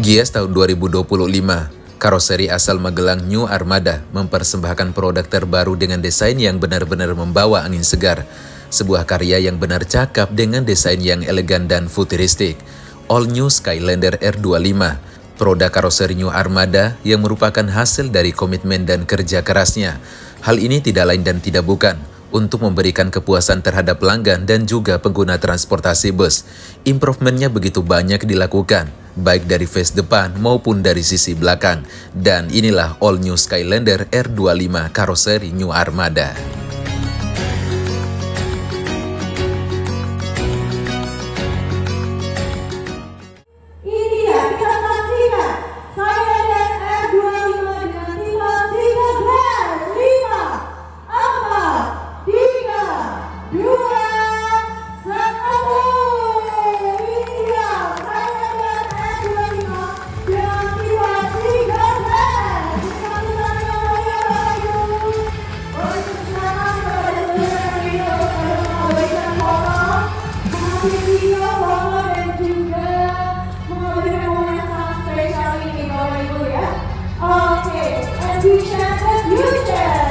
Gias tahun 2025, karoseri asal Magelang New Armada mempersembahkan produk terbaru dengan desain yang benar-benar membawa angin segar. Sebuah karya yang benar cakap dengan desain yang elegan dan futuristik. All New Skylander R25, produk karoseri New Armada yang merupakan hasil dari komitmen dan kerja kerasnya. Hal ini tidak lain dan tidak bukan untuk memberikan kepuasan terhadap pelanggan dan juga pengguna transportasi bus. Improvementnya begitu banyak dilakukan, baik dari face depan maupun dari sisi belakang. Dan inilah All New Skylander R25 karoseri New Armada. Video foto dan juga mengabadikan momen yang sangat spesial ini Bapak Ibu ya. Oke, and we share the future.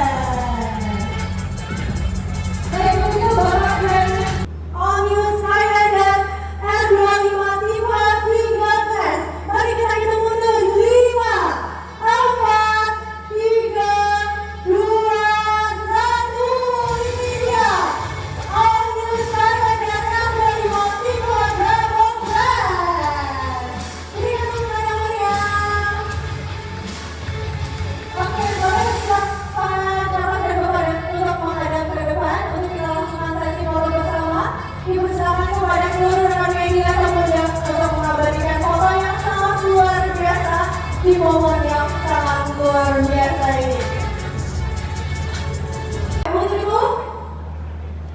Baik, untuk Bapak dan All New Skylander R25 tipe single class. Mari kita hitung mundur 5, 4, 3, 2, 1. Ini dia All New Skylander R25 tipe double class. Berikan tepuk tangan yang meriah. Oke, boleh silakan Bapak dan Bapak untuk menghadap ke depan untuk kita langsungkan sesi foto bersama. Ibu silakan kepada seluruh rekan media kemudian untuk mengabadikan foto yang sangat luar biasa di momen yang sangat luar biasa ini. Untuk itu,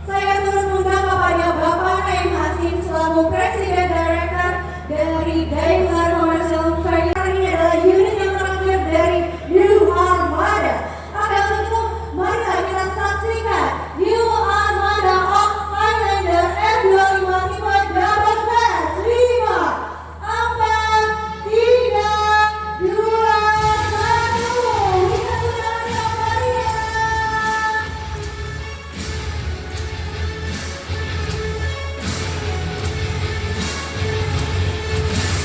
saya turut mengundang kepada Bapak Naim Hasim selaku Presiden Director dari Daimler Commercial Vehicle. Ini adalah unit yang terakhir dari New Armada. Oke, untuk itu marilah kita saksikan New Armada Highlander R25 tipe double class. 5, 4, 3, 2, 1. Kita sudah meriah.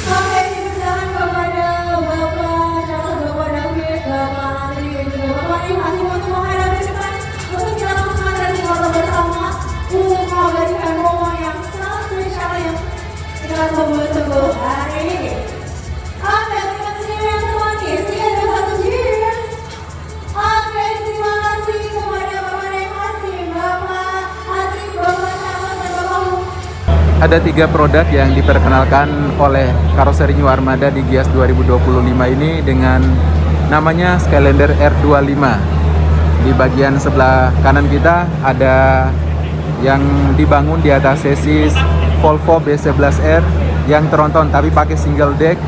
Oke, dipersilakan kepada Bapak Charles, Bapak David, Bapak Andri, dan juga Bapak Naim Hasim untuk menghadap ke depan untuk kita langsungkan sesi foto bersama untuk mengabadikan momen yang sangat spesial yang kita tunggu-tunggu hari ini. Oke, kita sendiri yang termanis, 3, 2, 1, cheers. Oke, terima kasih kepada Bapak Naim Hasim, Bapak Andri, Bapak Charles, dan Bapak Hu. Ada 3 produk yang diperkenalkan oleh karoseri New Armada di Gias 2025 ini dengan namanya Skylander R25. Di bagian sebelah kanan kita ada yang dibangun di atas chassis Volvo B11R yang tronton tapi pakai single deck.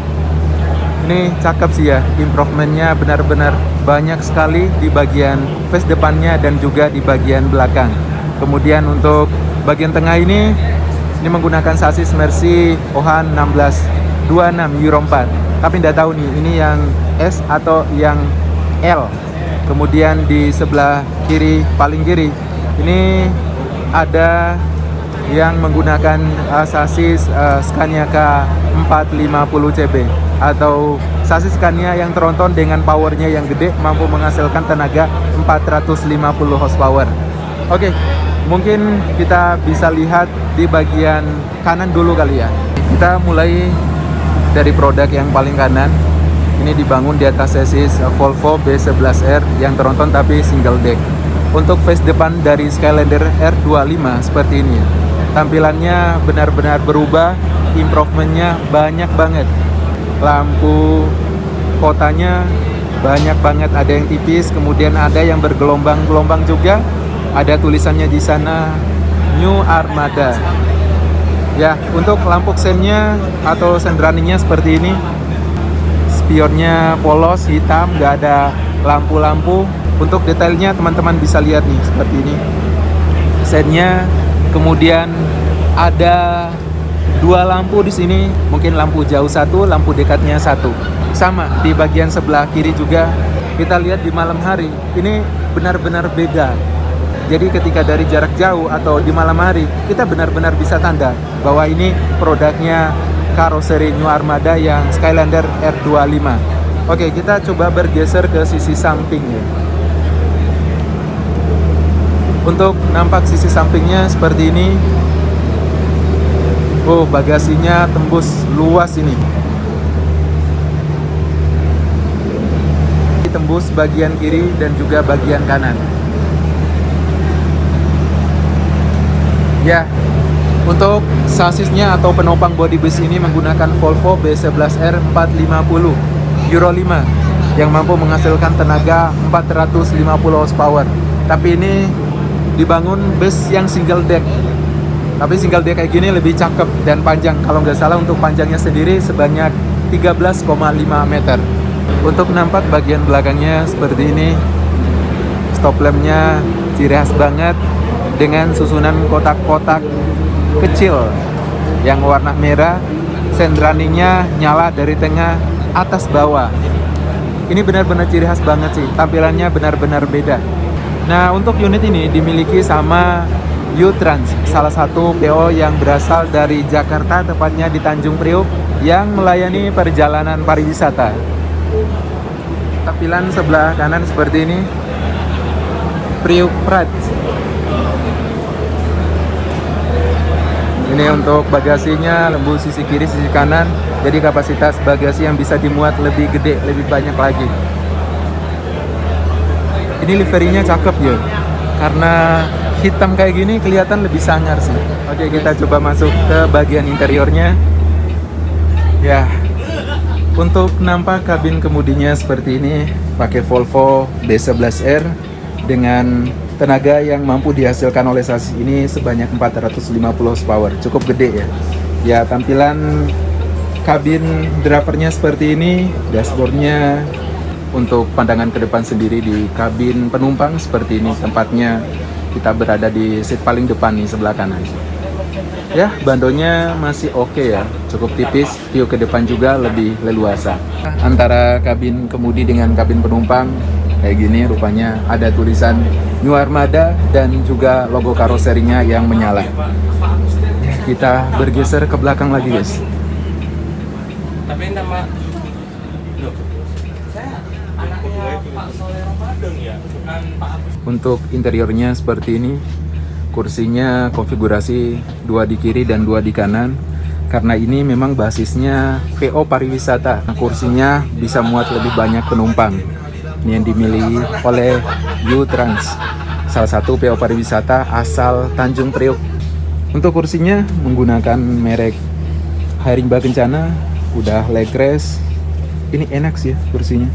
Ini cakep sih ya, improvementnya benar-benar banyak sekali di bagian face depannya dan juga di bagian belakang. Kemudian untuk bagian tengah ini menggunakan sasis Mercy Ohan 1626 Euro 4. Tapi tidak tahu nih ini yang S atau yang L. Kemudian di sebelah kiri, paling kiri, ini ada yang menggunakan sasis Scania K450CB atau sasis Scania yang tronton dengan powernya yang gede, mampu menghasilkan tenaga 450 horsepower. Oke, mungkin kita bisa lihat di bagian kanan dulu kali ya. Kita mulai dari produk yang paling kanan. Ini dibangun di atas chassis Volvo B11R yang tronton tapi single deck. Untuk face depan dari Skylander R25 seperti ini. Tampilannya benar-benar berubah, improvementnya banyak banget. Lampu kotanya banyak banget, ada yang tipis, kemudian ada yang bergelombang-gelombang juga. Ada tulisannya di sana New Armada. Ya, untuk lampu sennya atau sen runningnya seperti ini. Spionnya polos, hitam, nggak ada lampu-lampu. Untuk detailnya teman-teman bisa lihat nih seperti ini. Sennya, kemudian ada dua lampu di sini, mungkin lampu jauh satu, lampu dekatnya satu. Sama di bagian sebelah kiri juga kita lihat di malam hari ini benar-benar beda. Jadi ketika dari jarak jauh atau di malam hari kita benar-benar bisa tanda bahwa ini produknya karoseri New Armada yang Skylander R25. Oke, kita coba bergeser ke sisi samping ya. Untuk nampak sisi sampingnya seperti ini. Oh, bagasinya tembus luas ini. Tembus bagian kiri dan juga bagian kanan. Ya, untuk sasisnya atau penopang bodi bus ini menggunakan Volvo B11R 450 Euro 5 yang mampu menghasilkan tenaga 450 horsepower. Tapi ini dibangun bus yang single deck. Tapi single deck kayak gini lebih cakep dan panjang. Kalau nggak salah untuk panjangnya sendiri sebanyak 13,5 meter. Untuk nampak bagian belakangnya seperti ini. Stop lampnya ciri khas banget dengan susunan kotak-kotak kecil yang warna merah. Sendraninya nyala dari tengah atas bawah. Ini benar-benar ciri khas banget sih. Tampilannya benar-benar beda. Nah, untuk unit ini dimiliki sama U-Trans, salah satu PO yang berasal dari Jakarta, tepatnya di Tanjung Priok, yang melayani perjalanan pariwisata. Tampilan sebelah kanan seperti ini, Priok Pride. Ini untuk bagasinya, lembu sisi kiri, sisi kanan. Jadi kapasitas bagasi yang bisa dimuat lebih gede, lebih banyak lagi. Ini liverinya cakep ya, karena hitam kayak gini kelihatan lebih sangar sih. Oke, kita coba masuk ke bagian interiornya. Ya, untuk nampak kabin kemudinya seperti ini, pakai Volvo B11R dengan tenaga yang mampu dihasilkan oleh sasis ini sebanyak 450 horsepower. Cukup gede ya. Ya, tampilan kabin drivernya seperti ini, dashboardnya. Untuk pandangan ke depan sendiri di kabin penumpang seperti ini, tempatnya kita berada di seat paling depan nih, sebelah kanan. Ya, bandonya masih oke ya, cukup tipis. View ke depan juga lebih leluasa. Antara kabin kemudi dengan kabin penumpang kayak gini, rupanya ada tulisan New Armada dan juga logo karoserinya yang menyala. Kita bergeser ke belakang lagi guys. Tapi nama Untuk interiornya seperti ini. Kursinya konfigurasi 2 di kiri dan 2 di kanan. Karena ini memang basisnya PO pariwisata. Kursinya bisa muat lebih banyak penumpang. Ini yang dimiliki oleh U-Trans, salah satu PO pariwisata asal Tanjung Priok. Untuk kursinya menggunakan merek Haringga Kencana, udah leg rest. Ini enak sih ya kursinya.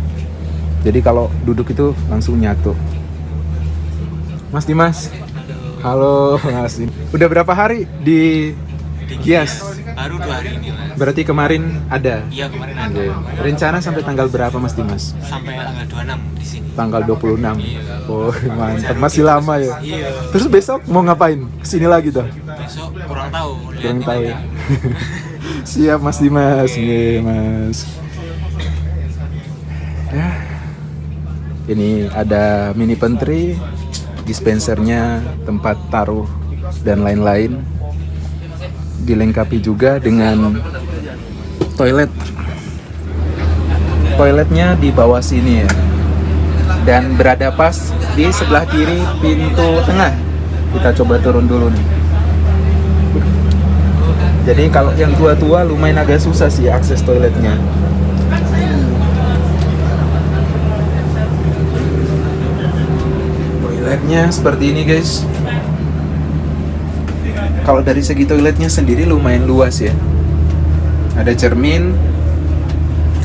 Jadi kalau duduk itu langsung nyatu. Mas Dimas, halo Mas. Udah berapa hari di Gias? baru 2 hari ini Mas. Berarti kemarin ada? Iya kemarin ada. Oke. Rencana sampai tanggal berapa Mas Dimas? Sampai tanggal 26 di sini. Tanggal 26. Iya. Oh mantap, masih lama ya. Iya. Terus besok mau ngapain? Kesini lagi tuh? Besok kurang tahu. Kurang lihat tahu ini ya. aja. Siap Mas Dimas, iya Mas. Ya. Ini ada mini pantry, dispensernya, tempat taruh dan lain-lain. Dilengkapi juga dengan toilet. Toiletnya di bawah sini ya. Dan berada pas di sebelah kiri pintu tengah. Kita coba turun dulu nih. Jadi kalau yang tua-tua lumayan agak susah sih akses toiletnya. Toiletnya seperti ini guys. Kalau dari segi toiletnya sendiri lumayan luas ya. Ada cermin.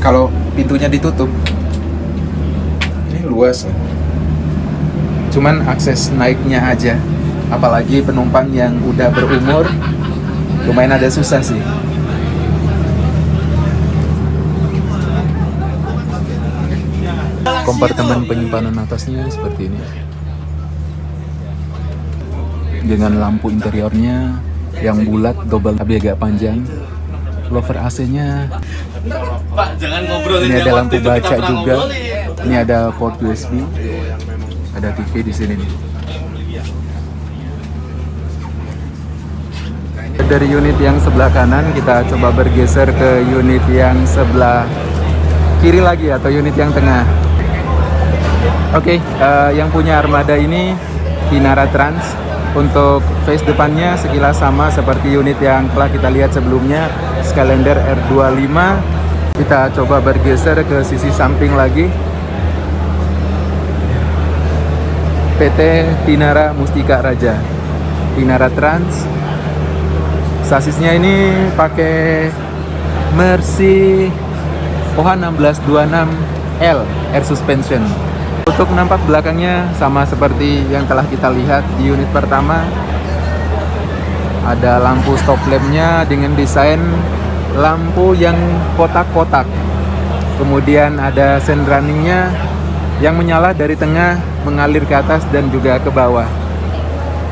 Kalau pintunya ditutup, ini luas ya. Cuman akses naiknya aja. Apalagi penumpang yang udah berumur, lumayan ada susah sih. Kompartemen penyimpanan atasnya seperti ini. Dengan lampu interiornya yang bulat, double tapi agak panjang. Lover AC-nya. Pak, jangan ngobrolin Ini yang ada waktu lampu itu kita baca pernah juga. ngobrolin. Ini ada port USB. Ada TV di sini nih. Dari unit yang sebelah kanan kita coba bergeser ke unit yang sebelah kiri lagi atau unit yang tengah. Oke, yang punya Armada ini Tinara Trans. Untuk face depannya sekilas sama seperti unit yang telah kita lihat sebelumnya, Skylander R25. Kita coba bergeser ke sisi samping lagi. PT Tinara Mustika Raja, Tinara Trans. Sasisnya ini pakai Mercy OH1626L Air Suspension. Untuk nampak belakangnya sama seperti yang telah kita lihat di unit pertama. Ada lampu stop lampnya dengan desain lampu yang kotak-kotak. Kemudian ada sen runningnya yang menyala dari tengah mengalir ke atas dan juga ke bawah.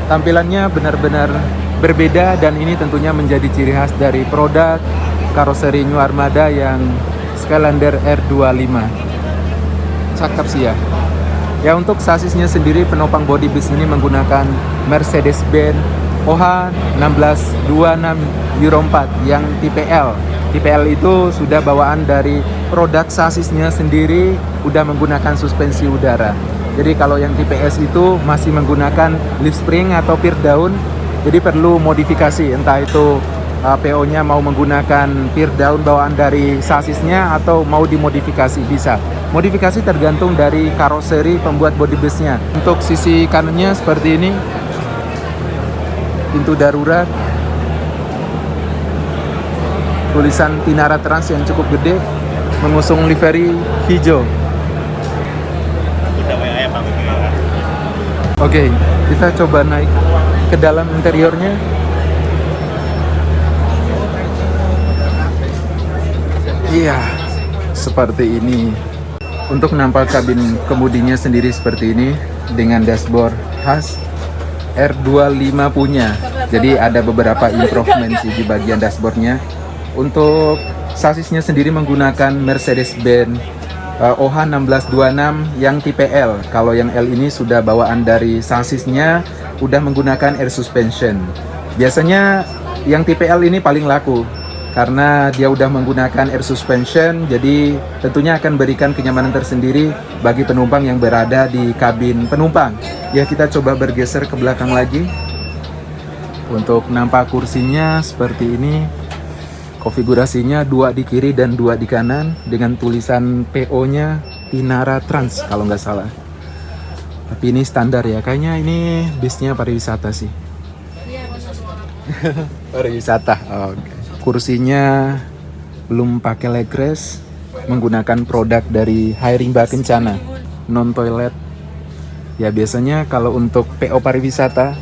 Tampilannya benar-benar berbeda dan ini tentunya menjadi ciri khas dari produk karoseri New Armada yang Skylander R25. Cakep sih ya. Ya, untuk sasisnya sendiri penopang body bis ini menggunakan Mercedes-Benz OH1626 Euro 4 yang tipe L. Tipe L itu sudah bawaan dari produk sasisnya sendiri udah menggunakan suspensi udara. Jadi kalau yang tipe S itu masih menggunakan leaf spring atau pier down. Jadi perlu modifikasi, entah itu PO-nya mau menggunakan pier down bawaan dari sasisnya atau mau dimodifikasi, bisa. Modifikasi tergantung dari karoseri pembuat body busnya. Untuk sisi kanannya seperti ini, pintu darurat, tulisan Tinara Trans yang cukup gede, mengusung livery hijau. Oke, kita coba naik ke dalam interiornya. Iya, seperti ini. Untuk nampak kabin kemudinya sendiri seperti ini dengan dashboard khas R25 punya. Jadi ada beberapa improvement sih di bagian dashboardnya. Untuk sasisnya sendiri menggunakan Mercedes-Benz OH1626 yang tipe L. Kalau yang L ini sudah bawaan dari sasisnya udah menggunakan air suspension. Biasanya yang tipe L ini paling laku karena dia udah menggunakan air suspension, jadi tentunya akan berikan kenyamanan tersendiri bagi penumpang yang berada di kabin penumpang. Ya, kita coba bergeser ke belakang lagi. Untuk nampak kursinya seperti ini. Konfigurasinya 2 di kiri dan 2 di kanan dengan tulisan PO-nya Tinara Trans kalau nggak salah. Tapi ini standar ya, kayaknya ini bisnya pariwisata sih. Pariwisata. Oke. Kursinya belum pakai leg rest, menggunakan produk dari Hairimba Kencana, non toilet. Ya, biasanya kalau untuk PO pariwisata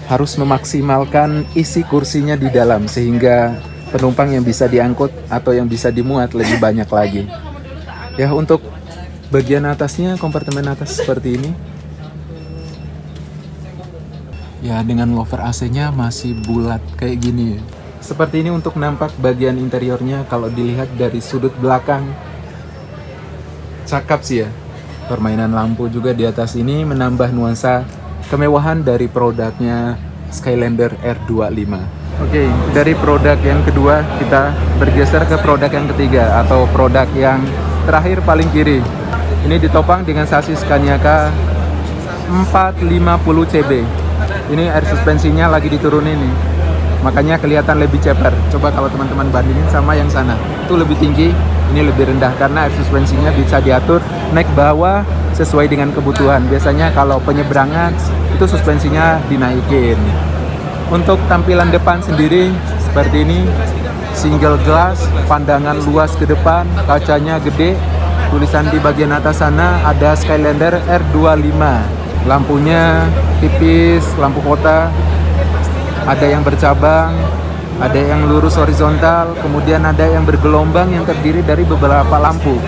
harus memaksimalkan isi kursinya di dalam sehingga penumpang yang bisa diangkut atau yang bisa dimuat lebih banyak lagi. Ya, untuk bagian atasnya, kompartemen atas seperti ini. Ya, dengan lover AC-nya masih bulat kayak gini. Seperti ini untuk nampak bagian interiornya. Kalau dilihat dari sudut belakang, cakep sih ya. Permainan lampu juga di atas ini menambah nuansa kemewahan dari produknya Skylander R25. Oke, dari produk yang kedua kita bergeser ke produk yang ketiga atau produk yang terakhir paling kiri. Ini ditopang dengan sasis Kanyaka 450 CB. Ini air suspensinya lagi diturunin nih, makanya kelihatan lebih ceper. Coba kalau teman-teman bandingin sama yang sana, itu lebih tinggi, ini lebih rendah karena air suspensinya bisa diatur naik bawah sesuai dengan kebutuhan. Biasanya kalau penyeberangan itu suspensinya dinaikin. Untuk tampilan depan sendiri seperti ini, single glass, pandangan luas ke depan, kacanya gede, tulisan di bagian atas sana ada Skylander R25. Lampunya tipis, lampu kota, ada yang bercabang, ada yang lurus horizontal, kemudian ada yang bergelombang yang terdiri dari beberapa lampu.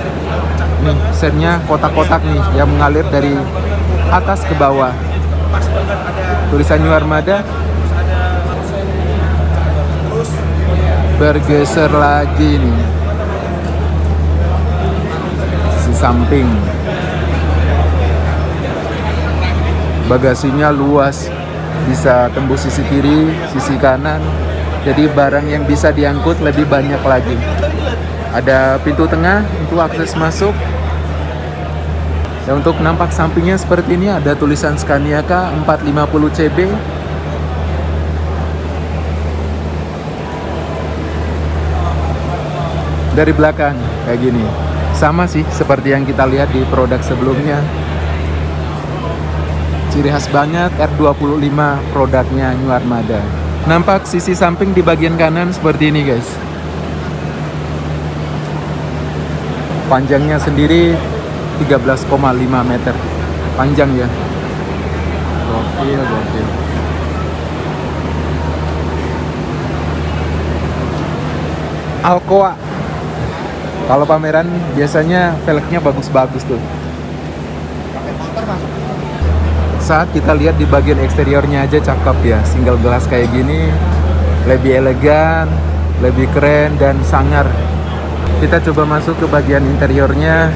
Nih, sennya kotak-kotak nih yang mengalir dari atas ke bawah. Tulisan New Armada. bergeser lagi nih. Sisi samping. Bagasinya luas, bisa tembus sisi kiri, sisi kanan. Jadi barang yang bisa diangkut lebih banyak lagi. Ada pintu tengah untuk akses masuk. Dan untuk nampak sampingnya seperti ini, ada tulisan Scania K 450 CB. Dari belakang kayak gini. Sama sih seperti yang kita lihat di produk sebelumnya. Ciri khas banget R25 produknya New Armada. Nampak sisi samping di bagian kanan seperti ini guys. Panjangnya sendiri 13,5 meter. Panjang ya. Gokil. Alcoa. Kalau pameran biasanya velgnya bagus-bagus tuh. Saat kita lihat di bagian eksteriornya aja cakep ya, single glass kayak gini, lebih elegan, lebih keren dan sangar. Kita coba masuk ke bagian interiornya.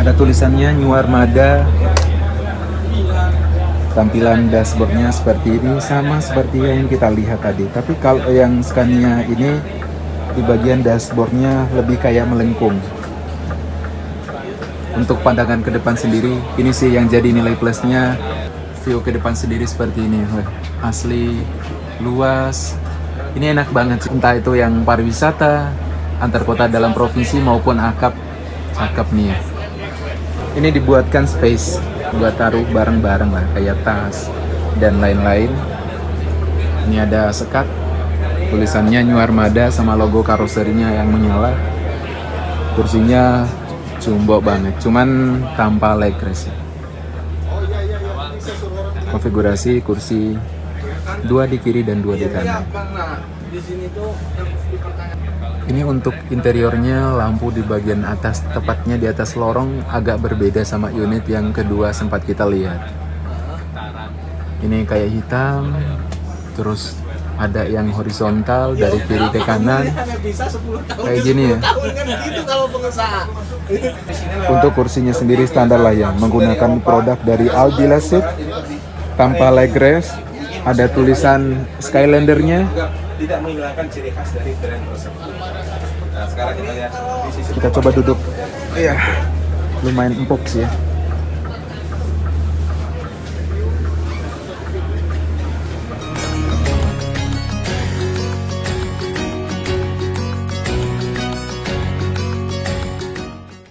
Ada tulisannya New Armada. Tampilan dashboardnya seperti ini, sama seperti yang kita lihat tadi. Tapi kalau yang Scania ini di bagian dashboardnya lebih kayak melengkung. Untuk pandangan ke depan sendiri, ini sih yang jadi nilai plusnya. View ke depan sendiri seperti ini. Asli, luas. Ini enak banget sih. Entah itu yang pariwisata, antar kota dalam provinsi maupun akap. Cakep nih ya. Ini dibuatkan space buat taruh barang-barang lah, kayak tas dan lain-lain. Ini ada sekat. Tulisannya New Armada sama logo karoserinya yang menyala. Kursinya jumbo banget, cuman tanpa leg rest. Konfigurasi kursi 2 di kiri dan 2 di kanan. Ini untuk interiornya, lampu di bagian atas, tepatnya di atas lorong, agak berbeda sama unit yang kedua sempat kita lihat. Ini kayak hitam, terus ada yang horizontal dari kiri ke kanan, kayak gini ya. Untuk kursinya sendiri standar lah ya, menggunakan produk dari Aldila Seat, tanpa leg rest, ada tulisan Skylander-nya. Tidak menghilangkan ciri khas dari brand tersebut. Nah, sekarang kita lihat di sisi. Kita coba duduk. Iya, lumayan empuk sih ya.